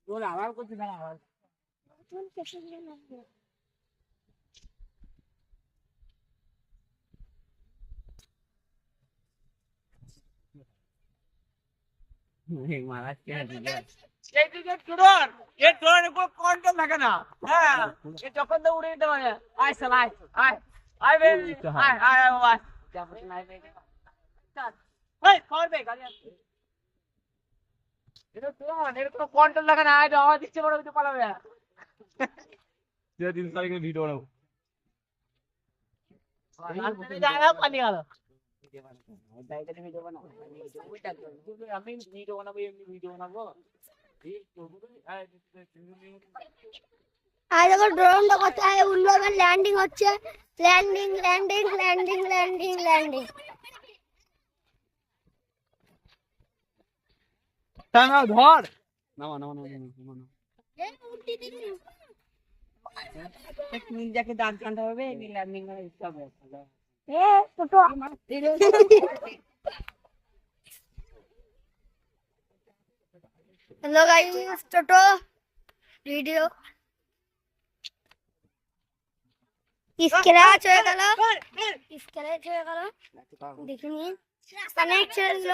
তোর আবার করছিস না আবার महाराज क्या है এই দিকে ড্রোন এই ড্রোনের কোনো কন্ট্রোল থাকে না হ্যাঁ এ যখন তো উড়ে দিতে পারে আয় শালা আয় আয় আয় বে আয় আয় আয় যাব না আয় বে চল ওই কর বে গাড়ি আসছে এটা ড্রোন এর কোনো কন্ট্রোল থাকে না আয় আওয়াজ দিচ্ছে বড় কিছু পালাবে না যে 3 তারিখে ভিডিও বানাবো জায়গা পানি গেল আমি ভিডিও বানাবো এমনি ভিডিও বানাবো আর দেখো ড্রোনটা কোথায় উঠবে ল্যান্ডিং হচ্ছে landing landing landing landing landing টানা ধর নামা নামা নামা এক মিনিট যাকে দাঁত কানতে হবে এই ল্যান্ডিং করে দিতে হবে এ ছোটো হ্যালো গাইস ছোটো ভিডিও স্ক্র্যাচ হয়ে গেল স্ক্র্যাচ হয়ে গেল দেখিনি কানেক্ট ছেড়ে দিল